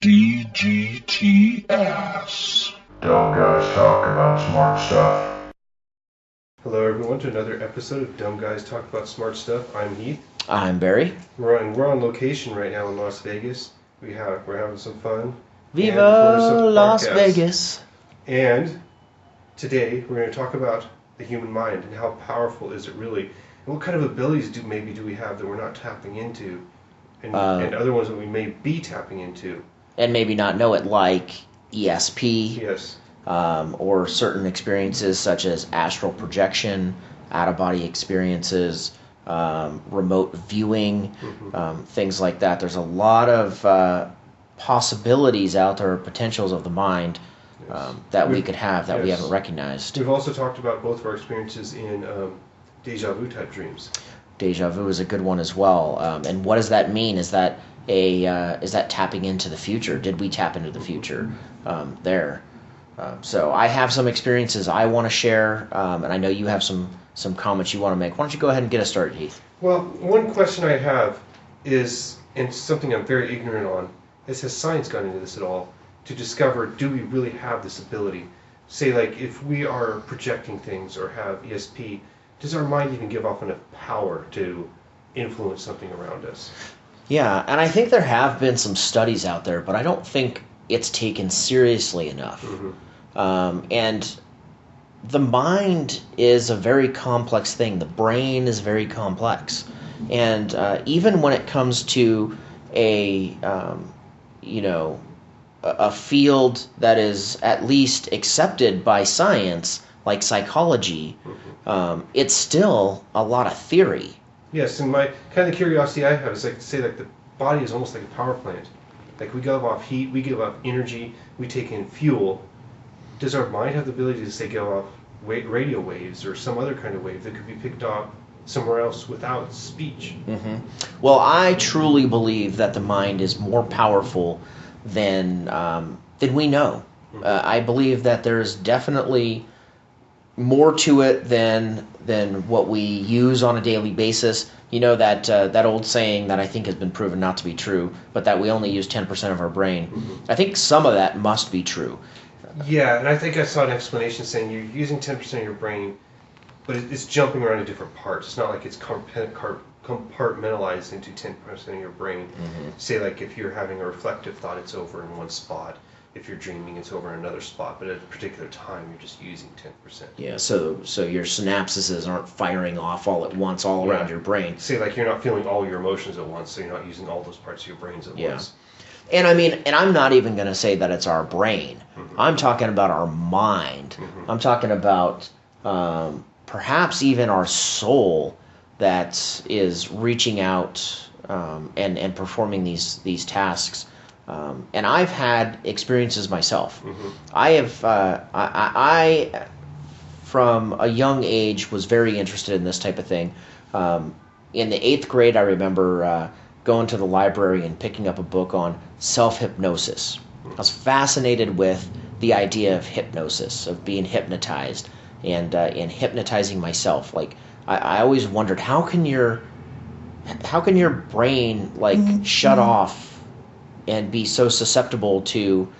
DGTS. Dumb guys talk about smart stuff. Hello everyone to another episode of Dumb Guys Talk About Smart Stuff. I'm Heath. I'm Barry. We're on location right now in Las Vegas. We're having some fun. Viva Las Vegas. And today we're going to talk about the human mind and how powerful is it really, and what kind of abilities do we have that we're not tapping into, and other ones that we may be tapping into. And maybe not know it, like ESP. Yes. Or certain experiences such as astral projection, out-of-body experiences, remote viewing, things like that. There's a lot of possibilities out there, potentials of the mind that we could have that we haven't recognized. We've also talked about both of our experiences in deja vu type dreams. Deja vu is a good one as well. And what does that mean? Is that tapping into the future? Did we tap into the future there? So I have some experiences I want to share, and I know you have some comments you want to make. Why don't you go ahead and get us started, Heath? Well, one question I have is, and something I'm very ignorant on, is has science gone into this at all to discover, do we really have this ability? Say, like, if we are projecting things or have ESP, does our mind even give off enough power to influence something around us? Yeah, and I think there have been some studies out there, but I don't think it's taken seriously enough. And the mind is a very complex thing. The brain is very complex. And even when it comes to a field that is at least accepted by science, like psychology, it's still a lot of theory. Yes, and my kind of curiosity I have is like to say like the body is almost like a power plant. Like we give off heat, we give off energy, we take in fuel. Does our mind have the ability to say give off radio waves or some other kind of wave that could be picked up somewhere else without speech? Well, I truly believe that the mind is more powerful than we know. I believe that there's definitely more to it than what we use on a daily basis. You know that old saying that I think has been proven not to be true, but that we only use 10% of our brain. I think some of that must be true. Yeah, and I think I saw an explanation saying you're using 10% of your brain, but it's jumping around to different parts. It's not like it's compartmentalized into 10% of your brain. Say like if you're having a reflective thought, it's over in one spot. If you're dreaming, it's over in another spot, but at a particular time, you're just using 10%. Yeah, so your synapses aren't firing off all at once, all around your brain. Say, like, you're not feeling all your emotions at once, so you're not using all those parts of your brains at once. And I mean, and I'm not even going to say that it's our brain. I'm talking about our mind. I'm talking about perhaps even our soul that is reaching out and performing these tasks. And I've had experiences myself. I from a young age was very interested in this type of thing. In the 8th grade, I remember going to the library and picking up a book on self-hypnosis. I was fascinated with the idea of hypnosis, of being hypnotized, and hypnotizing myself. Like I always wondered, how can your brain like shut off and be so susceptible to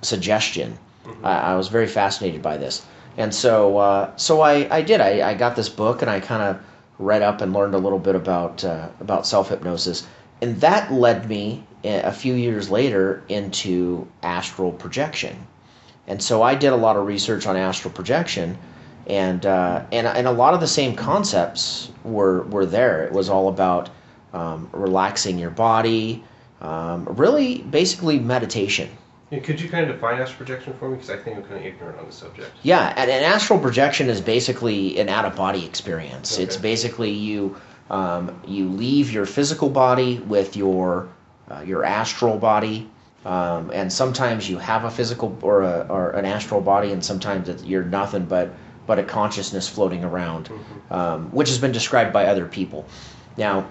suggestion? I was very fascinated by this, and so I did. I got this book and I kind of read up and learned a little bit about self-hypnosis, and that led me a few years later into astral projection. And so I did a lot of research on astral projection, and a lot of the same concepts were there. It was all about relaxing your body. Really, basically meditation. Yeah, could you kind of define astral projection for me? Because I think I'm kind of ignorant on the subject. Yeah, and astral projection is basically an out-of-body experience. Okay. It's basically you leave your physical body with your astral body, and sometimes you have a physical or an astral body, and sometimes you're nothing but a consciousness floating around, which has been described by other people. Now,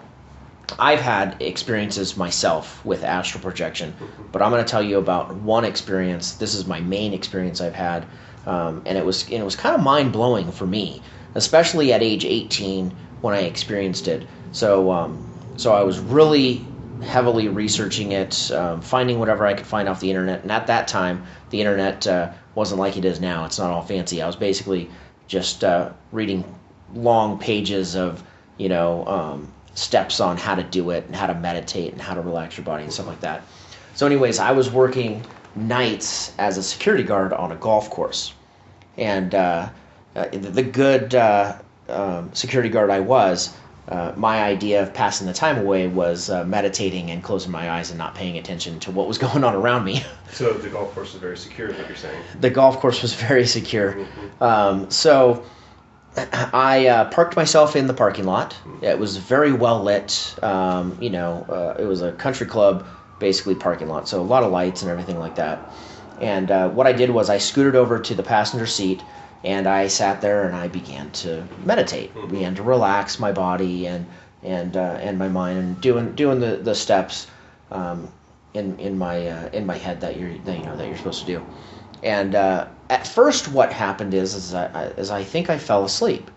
I've had experiences myself with astral projection, but I'm going to tell you about one experience. This is my main experience I've had, and it was kind of mind-blowing for me, especially at age 18 when I experienced it. So I was really heavily researching it, finding whatever I could find off the internet. And at that time, the internet wasn't like it is now. It's not all fancy. I was basically just reading long pages of, steps on how to do it and how to meditate and how to relax your body and stuff like that. So anyways, I was working nights as a security guard on a golf course. And the good security guard I was, my idea of passing the time away was meditating and closing my eyes and not paying attention to what was going on around me. So the golf course is very secure, is what you're saying? The golf course was very secure. So I parked myself in the parking lot. It was very well lit. It was a country club, basically parking lot, so a lot of lights and everything like that. And what I did was I scooted over to the passenger seat, and I sat there and I began to meditate. Began to relax my body and my mind, and doing the steps in my head that you're supposed to do. And at first, what happened is I think I fell asleep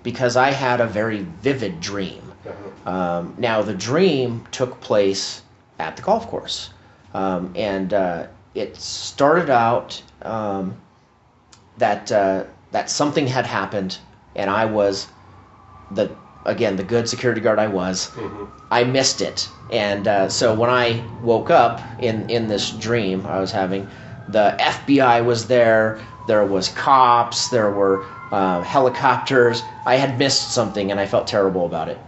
because I had a very vivid dream. Now the dream took place at the golf course, and it started out that something had happened, and I was the good security guard I was. I missed it, and so when I woke up in this dream I was having, the FBI was there. There was cops. There were helicopters. I had missed something, and I felt terrible about it.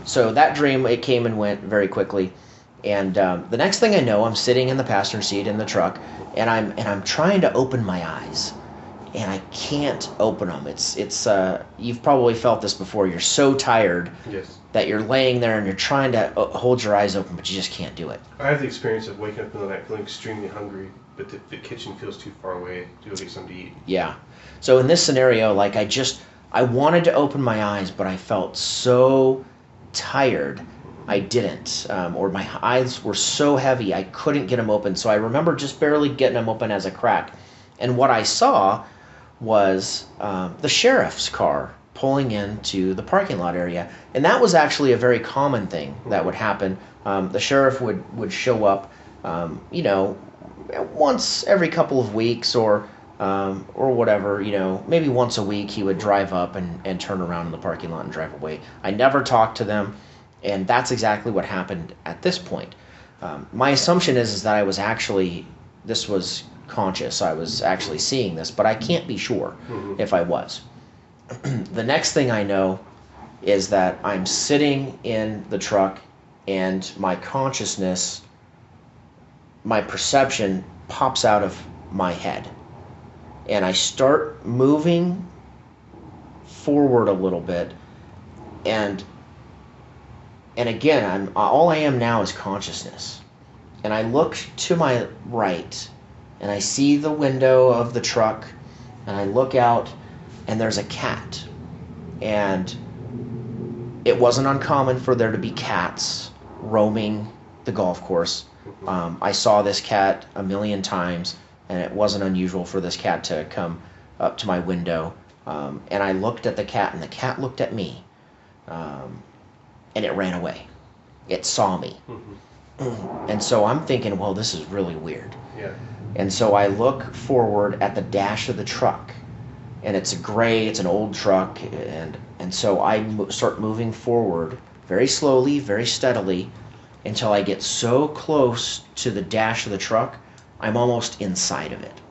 So that dream, it came and went very quickly. And the next thing I know, I'm sitting in the passenger seat in the truck, and I'm trying to open my eyes, and I can't open them. It's you've probably felt this before. You're so tired that you're laying there and you're trying to hold your eyes open, but you just can't do it. I have the experience of waking up in the night feeling extremely hungry, but the kitchen feels too far away to go get something to eat. Yeah. So in this scenario, like I wanted to open my eyes, but I felt so tired I didn't, or my eyes were so heavy I couldn't get them open. So I remember just barely getting them open as a crack. And what I saw was the sheriff's car pulling into the parking lot area. And that was actually a very common thing that would happen. The sheriff would show up, once every couple of weeks or whatever, maybe once a week he would drive up and turn around in the parking lot and drive away. I never talked to them, and that's exactly what happened at this point. My assumption is that this was conscious. I was actually seeing this, but I can't be sure if I was. The next thing I know is that I'm sitting in the truck, and my consciousness, my perception pops out of my head, and I start moving forward a little bit, and again, all I am now is consciousness. And I look to my right, and I see the window of the truck, and I look out, and there's a cat. And it wasn't uncommon for there to be cats roaming the golf course. I saw this cat a million times, and it wasn't unusual for this cat to come up to my window. And I looked at the cat, and the cat looked at me. And it ran away. It saw me. And so I'm thinking, well, this is really weird. Yeah. And so I look forward at the dash of the truck, and it's an old truck, and so I start moving forward very slowly, very steadily, until I get so close to the dash of the truck, I'm almost inside of it.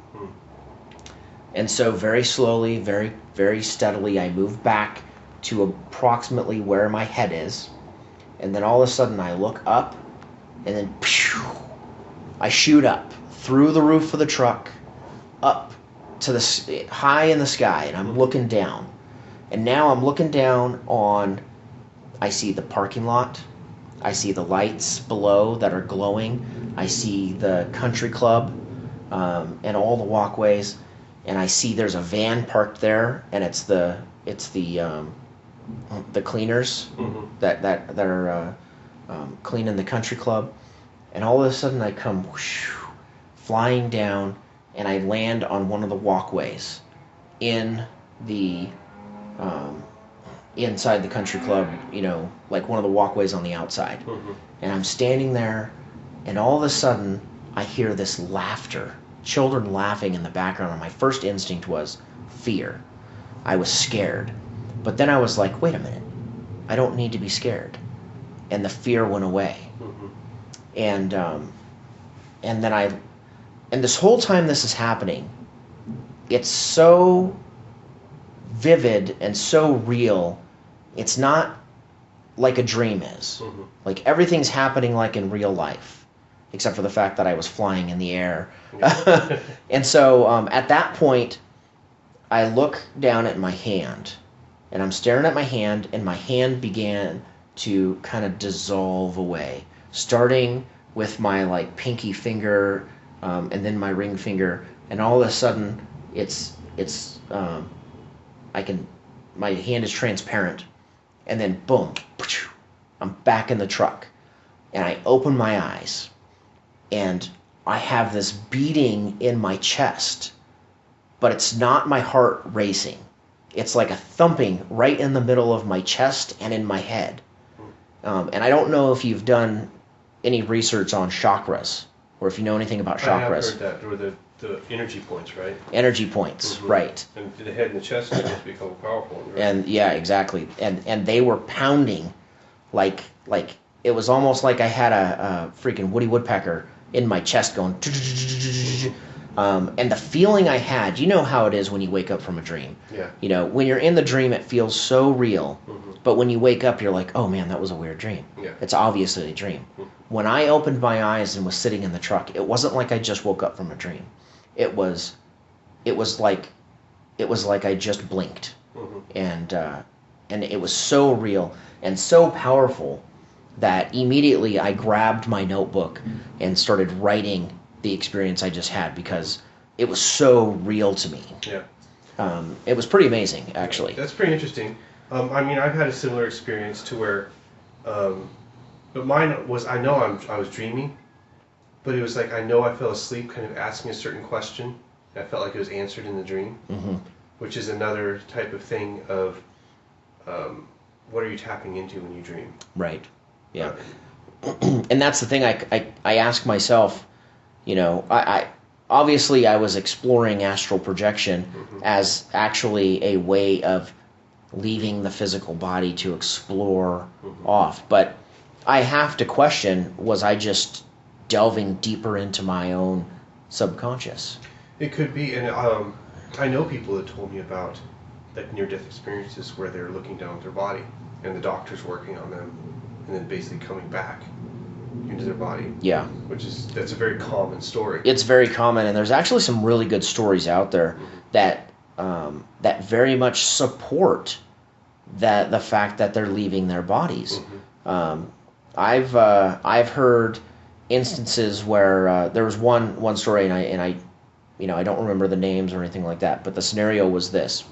And so very slowly, very, very steadily, I move back to approximately where my head is, and then all of a sudden I look up, and then I shoot up through the roof of the truck, up to the high in the sky, and I'm looking down. And now I'm looking down I see the parking lot, I see the lights below that are glowing, I see the country club, and all the walkways, and I see there's a van parked there, and it's the cleaners that are cleaning the country club. And all of a sudden I come flying down, and I land on one of the walkways in the inside the country club, like one of the walkways on the outside. And I'm standing there, and all of a sudden, I hear this laughter, children laughing in the background, and my first instinct was fear. I was scared. But then I was like, wait a minute, I don't need to be scared. And the fear went away. And this whole time this is happening, it's so vivid and so real. It's not like a dream is. Like everything's happening like in real life, except for the fact that I was flying in the air. And so at that point, I look down at my hand, and I'm staring at my hand, and my hand began to kind of dissolve away, starting with my like pinky finger, and then my ring finger, and all of a sudden, my hand is transparent, and then boom, I'm back in the truck, and I open my eyes, and I have this beating in my chest, but it's not my heart racing. It's like a thumping right in the middle of my chest and in my head. And I don't know if you've done any research on chakras, or if you know anything about chakras. I have heard that, or the energy points, right? Energy points, right. And the head and the chest are supposed to become a powerful one, right? And yeah, exactly. And they were pounding like it was almost like I had a freaking Woody Woodpecker in my chest going. And the feeling I had, you know how it is when you wake up from a dream. Yeah. When you're in the dream, it feels so real. But when you wake up, you're like, oh man, that was a weird dream. Yeah. It's obviously a dream. When I opened my eyes and was sitting in the truck, it wasn't like I just woke up from a dream. It was like I just blinked. And it was so real and so powerful that immediately I grabbed my notebook and started writing the experience I just had, because it was so real to me. Yeah. It was pretty amazing, actually. That's pretty interesting. I've had a similar experience to where, but mine was, I was dreaming, but it was like I fell asleep kind of asking a certain question, and I felt like it was answered in the dream, which is another type of thing of what are you tapping into when you dream? Right. Yeah. And that's the thing I ask myself. I obviously I was exploring astral projection as actually a way of leaving the physical body to explore off. But I have to question, was I just delving deeper into my own subconscious? It could be, and I know people that told me about like near-death experiences where they're looking down at their body and the doctor's working on them and then basically coming back into their body. Yeah. That's a very common story. It's very common, and there's actually some really good stories out there that very much support the fact that they're leaving their bodies. I've heard instances where there was one story, and I don't remember the names or anything like that, but the scenario was this.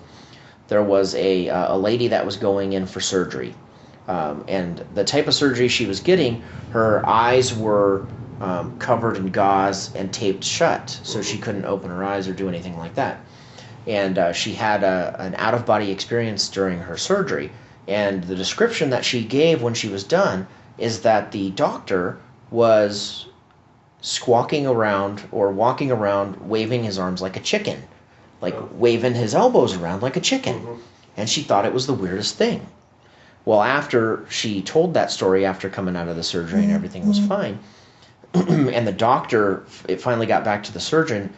There was a lady that was going in for surgery. And the type of surgery she was getting, her eyes were covered in gauze and taped shut, so she couldn't open her eyes or do anything like that. And she had an out-of-body experience during her surgery. And the description that she gave when she was done is that the doctor was squawking around or walking around waving his arms like a chicken, like waving his elbows around like a chicken. And she thought it was the weirdest thing. Well, after she told that story, after coming out of the surgery and everything was fine, and the doctor, it finally got back to the surgeon,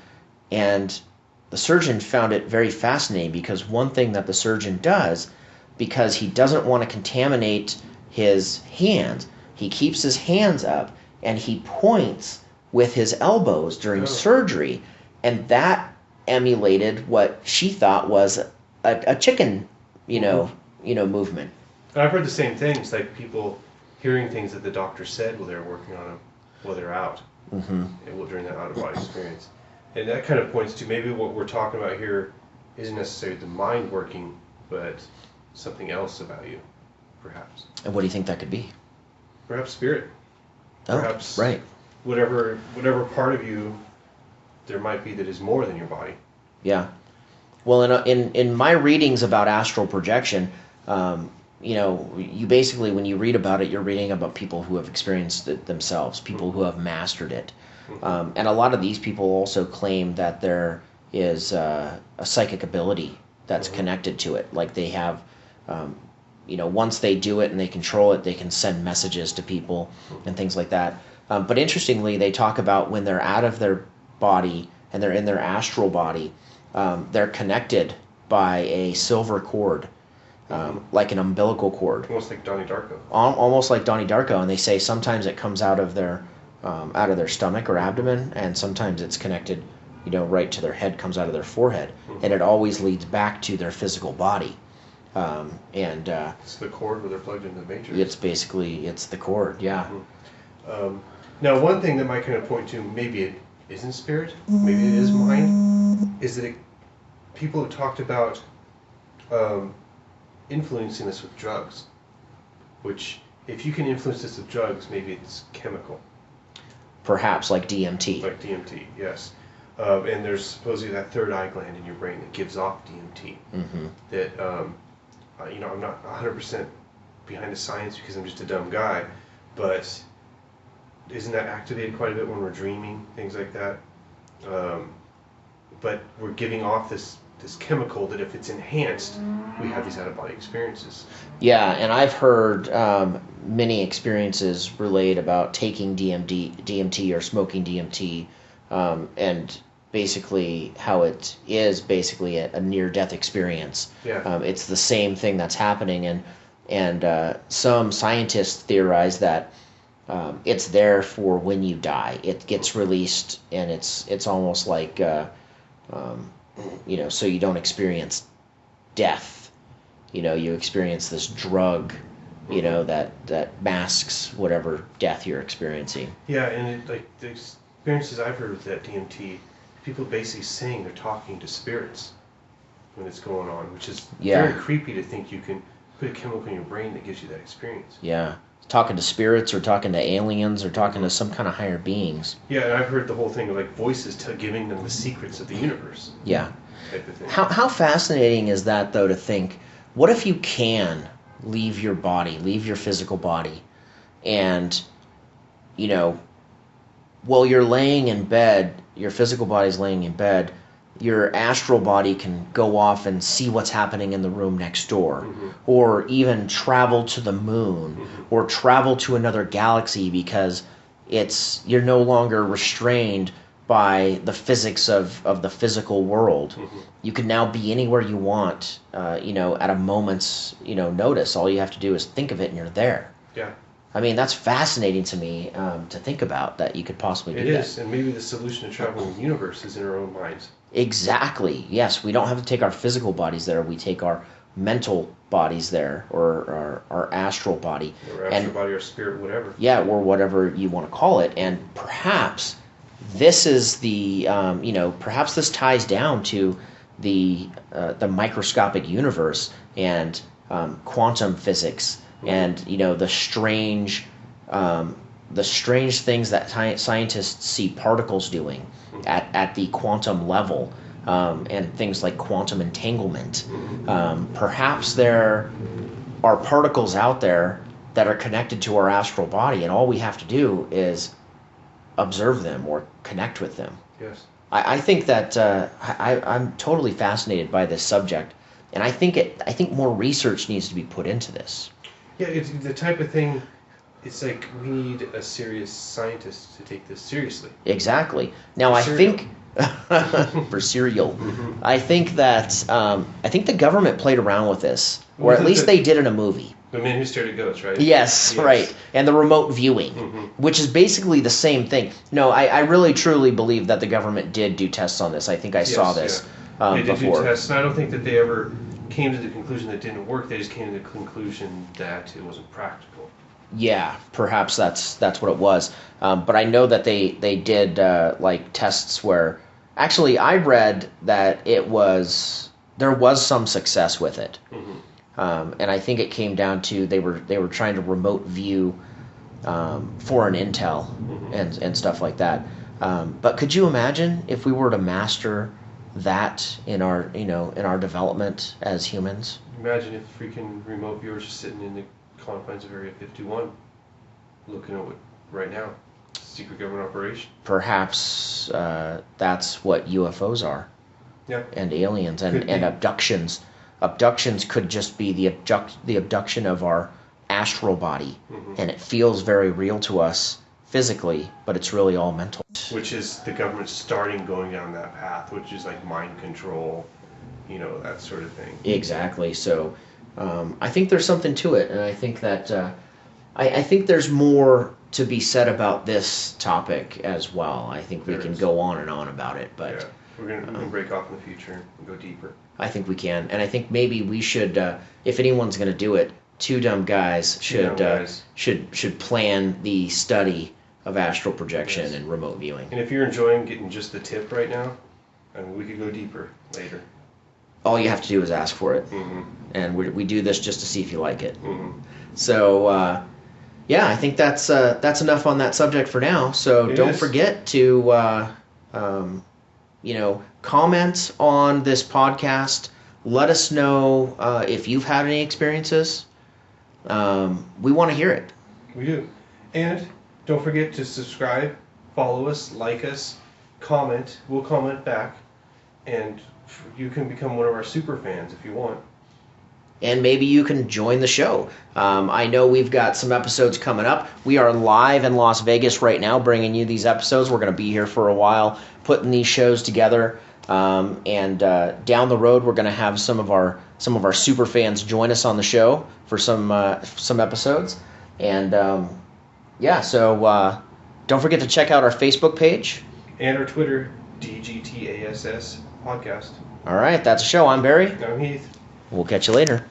and the surgeon found it very fascinating, because one thing that the surgeon does, because he doesn't want to contaminate his hands, he keeps his hands up and he points with his elbows during surgery, and that emulated what she thought was a chicken, movement. And I've heard the same things, like people hearing things that the doctor said while they were working on them, while they're out, during that out-of-body experience. And that kind of points to maybe what we're talking about here isn't necessarily the mind working, but something else about you, perhaps. And what do you think that could be? Perhaps spirit. Perhaps right. Whatever part of you there might be that is more than your body. Yeah. Well, in my readings about astral projection, you basically, when you read about it, you're reading about people who have experienced it themselves, people who have mastered it. And a lot of these people also claim that there is a psychic ability that's connected to it. Like they have, once they do it and they control it, they can send messages to people and things like that. But interestingly, they talk about when they're out of their body and they're in their astral body, they're connected by a silver cord. Like an umbilical cord, Almost like Donnie Darko. almost like Donnie Darko, and they say sometimes it comes out of their stomach or abdomen, and sometimes it's connected, right to their head, comes out of their forehead, and it always leads back to their physical body. It's the cord where they're plugged into the matrix. It's the cord, yeah. Now, one thing that might kind of point to maybe it isn't spirit, maybe it is mind, is that people have talked about influencing this with drugs, which if you can influence this with drugs, maybe it's chemical. Perhaps like DMT. Like DMT, yes. And there's supposedly that third eye gland in your brain that gives off DMT. That, I'm not 100% behind the science because I'm just a dumb guy, but isn't that activated quite a bit when we're dreaming, things like that? But we're giving off this chemical that if it's enhanced, we have these out-of-body experiences. Yeah, and I've heard many experiences relayed about taking DMT or smoking DMT, and basically how it is basically a near-death experience. Yeah. It's the same thing that's happening, and some scientists theorize that it's there for when you die. It gets released, and it's almost like so you don't experience death. You experience this drug, that masks whatever death you're experiencing. Yeah, and the experiences I've heard with that DMT, people basically saying they're talking to spirits when it's going on, which is very creepy to think you can put a chemical in your brain that gives you that experience. Yeah. Talking to spirits or talking to aliens or talking to some kind of higher beings. Yeah, and I've heard the whole thing of like voices giving them the secrets of the universe. Yeah. Type of thing. How fascinating is that, though, to think, what if you can leave your body, leave your physical body, and, while you're laying in bed, your physical body's laying in bed, your astral body can go off and see what's happening in the room next door, or even travel to the moon, or travel to another galaxy because you're no longer restrained by the physics of the physical world. You can now be anywhere you want, at a moment's, notice. All you have to do is think of it and you're there. Yeah. I mean, that's fascinating to me to think about that you could possibly do that. It is, and maybe the solution to traveling the universe is in our own minds. Exactly. Yes, we don't have to take our physical bodies there. We take our mental bodies there, or our astral body. Or astral body, or spirit, whatever. Yeah, or whatever you want to call it. And perhaps this is perhaps this ties down to the microscopic universe and quantum physics, and the strange things that scientists see particles doing at the quantum level, and things like quantum entanglement. Perhaps there are particles out there that are connected to our astral body, and all we have to do is observe them or connect with them. Yes. I think that I'm totally fascinated by this subject, and I think more research needs to be put into this. Yeah, it's the type of thing. It's like we need a serious scientist to take this seriously. Exactly. Now I think for cereal, I think that the government played around with this, or at least they did in a movie. The Man Who Stared at Goats, right? Yes, right. And the remote viewing, which is basically the same thing. No, I really truly believe that the government did do tests on this. I think I saw this they did before. do tests, and I don't think that they ever came to the conclusion that it didn't work. They just came to the conclusion that it wasn't practical. Yeah, perhaps that's what it was. But I know that they did like tests where, actually, I read that there was some success with it. And I think it came down to they were trying to remote view foreign intel and stuff like that. But could you imagine if we were to master that in our in our development as humans? Imagine if freaking remote viewers are sitting in the confines of Area 51, looking at what right now, secret government operation. Perhaps that's what UFOs are. Yeah. And aliens and abductions. Abductions could just be the abduction of our astral body, and it feels very real to us physically, but it's really all mental. Which is the government starting going down that path, which is like mind control, that sort of thing. Exactly. So I think there's something to it, and I think that I think there's more to be said about this topic as well. I think we can go on and on about it, but yeah, we're gonna break off in the future and go deeper. I think we can, and I think maybe we should, if anyone's going to do it, Two Dumb Guys should plan the study of astral projection and remote viewing. And if you're enjoying getting just the tip right now, we could go deeper later. All you have to do is ask for it, and we do this just to see if you like it. So, yeah, I think that's enough on that subject for now. So don't forget to comment on this podcast. Let us know if you've had any experiences. We want to hear it. We do. And don't forget to subscribe, follow us, like us, comment. We'll comment back. And you can become one of our super fans if you want. And maybe you can join the show. I know we've got some episodes coming up. We are live in Las Vegas right now bringing you these episodes. We're going to be here for a while putting these shows together. And down the road, we're going to have some of our super fans join us on the show for some episodes. And so don't forget to check out our Facebook page and our Twitter, DGTASS podcast. All right, that's a show. I'm Barry. I'm Heath. We'll catch you later.